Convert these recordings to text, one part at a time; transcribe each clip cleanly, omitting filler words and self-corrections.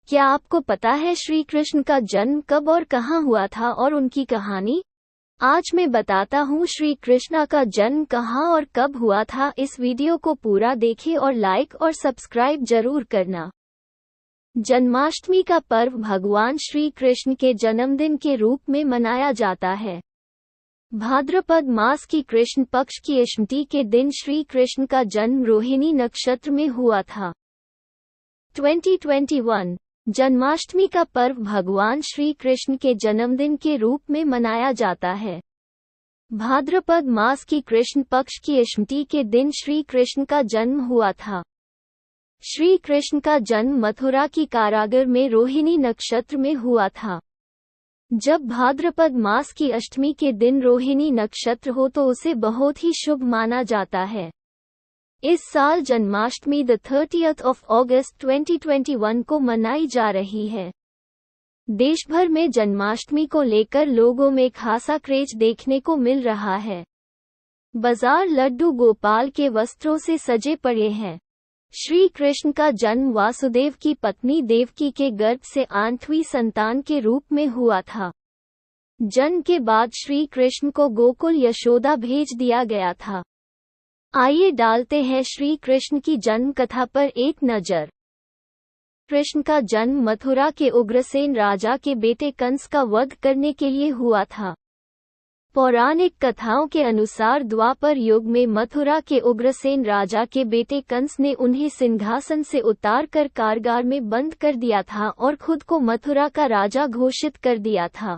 क्या आपको पता है श्री कृष्ण का जन्म कब और कहाँ हुआ था और उनकी कहानी? आज मैं बताता हूँ श्री कृष्णा का जन्म कहाँ और कब हुआ था। इस वीडियो को पूरा देखें और लाइक और सब्सक्राइब जरूर करना। जन्माष्टमी का पर्व भगवान श्री कृष्ण के जन्मदिन के रूप में मनाया जाता है। भाद्रपद मास की कृष्ण पक्ष की अष्टमी के दिन श्री कृष्ण का जन्म रोहिणी नक्षत्र में हुआ था। 2021 जन्माष्टमी का पर्व भगवान श्री कृष्ण के जन्मदिन के रूप में मनाया जाता है। भाद्रपद मास की कृष्ण पक्ष की अष्टमी के दिन श्री कृष्ण का जन्म हुआ था। श्री कृष्ण का जन्म मथुरा की कारागार में रोहिणी नक्षत्र में हुआ था। जब भाद्रपद मास की अष्टमी के दिन रोहिणी नक्षत्र हो तो उसे बहुत ही शुभ माना जाता है। इस साल जन्माष्टमी 30 अगस्त 2021 को मनाई जा रही है। देश भर में जन्माष्टमी को लेकर लोगों में खासा क्रेज देखने को मिल रहा है। बाजार लड्डू गोपाल के वस्त्रों से सजे पड़े हैं। श्री कृष्ण का जन्म वासुदेव की पत्नी देवकी के गर्भ से 8वीं संतान के रूप में हुआ था। जन्म के बाद श्री कृष्ण को गोकुल यशोदा भेज दिया गया था। आइए डालते हैं श्री कृष्ण की जन्म कथा पर एक नजर। कृष्ण का जन्म मथुरा के उग्रसेन राजा के बेटे कंस का वध करने के लिए हुआ था। पौराणिक कथाओं के अनुसार द्वापर युग में मथुरा के उग्रसेन राजा के बेटे कंस ने उन्हें सिंहासन से उतार कर कारागार में बंद कर दिया था और खुद को मथुरा का राजा घोषित कर दिया था।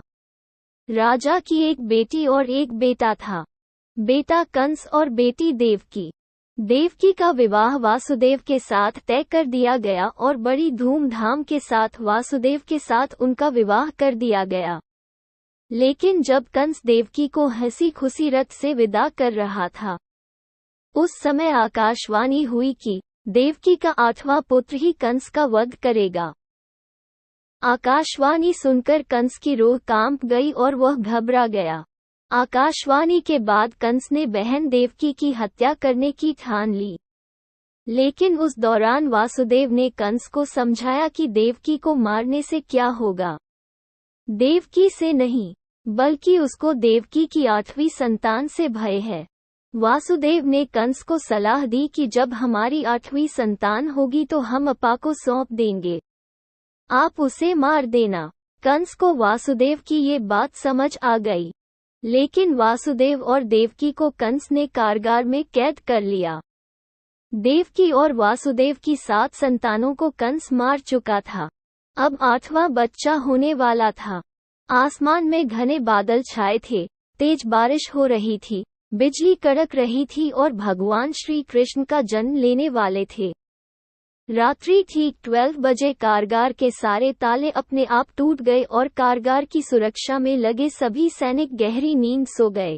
राजा की एक बेटी और एक बेटा था। बेटा कंस और बेटी देवकी। देवकी का विवाह वासुदेव के साथ तय कर दिया गया और बड़ी धूमधाम के साथ वासुदेव के साथ उनका विवाह कर दिया गया। लेकिन जब कंस देवकी को हंसी खुशी रथ से विदा कर रहा था, उस समय आकाशवाणी हुई कि देवकी का 8वां पुत्र ही कंस का वध करेगा। आकाशवाणी सुनकर कंस की रूह कांप गई और वह घबरा गया। आकाशवाणी के बाद कंस ने बहन देवकी की हत्या करने की ठान ली। लेकिन उस दौरान वासुदेव ने कंस को समझाया कि देवकी को मारने से क्या होगा। देवकी से नहीं, बल्कि उसको देवकी की 8वीं संतान से भय है। वासुदेव ने कंस को सलाह दी कि जब हमारी 8वीं संतान होगी तो हम अपा को सौंप देंगे, आप उसे मार देना। कंस को वासुदेव की ये बात समझ आ गई। लेकिन वासुदेव और देवकी को कंस ने कारागार में कैद कर लिया। देवकी और वासुदेव की 7 संतानों को कंस मार चुका था। अब 8वां बच्चा होने वाला था। आसमान में घने बादल छाए थे, तेज बारिश हो रही थी, बिजली कड़क रही थी और भगवान श्री कृष्ण का जन्म लेने वाले थे। रात्रि ठीक 12 बजे कारागार के सारे ताले अपने आप टूट गए और कारागार की सुरक्षा में लगे सभी सैनिक गहरी नींद सो गए।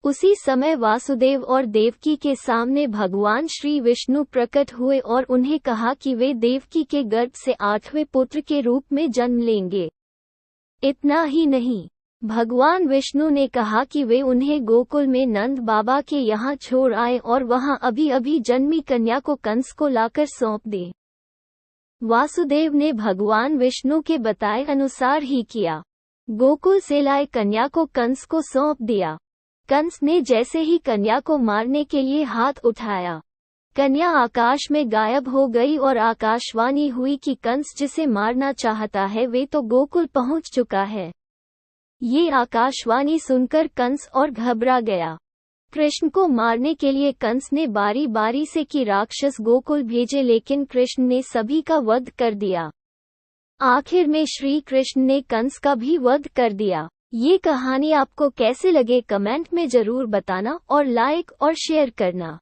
उसी समय वासुदेव और देवकी के सामने भगवान श्री विष्णु प्रकट हुए और उन्हें कहा कि वे देवकी के गर्भ से 8वें पुत्र के रूप में जन्म लेंगे। इतना ही नहीं, भगवान विष्णु ने कहा कि वे उन्हें गोकुल में नंद बाबा के यहाँ छोड़ आए और वहाँ अभी अभी जन्मी कन्या को कंस को लाकर सौंप दे। वासुदेव ने भगवान विष्णु के बताए अनुसार ही किया। गोकुल से लाए कन्या को कंस को सौंप दिया। कंस ने जैसे ही कन्या को मारने के लिए हाथ उठाया, कन्या आकाश में गायब हो गई और आकाशवाणी हुई कि कंस जिसे मारना चाहता है वे तो गोकुल पहुंच चुका है। ये आकाशवाणी सुनकर कंस और घबरा गया। कृष्ण को मारने के लिए कंस ने बारी बारी से कि राक्षस गोकुल भेजे, लेकिन कृष्ण ने सभी का वध कर दिया। आखिर में श्री कृष्ण ने कंस का भी वध कर दिया। ये कहानी आपको कैसे लगे कमेंट में जरूर बताना और लाइक और शेयर करना।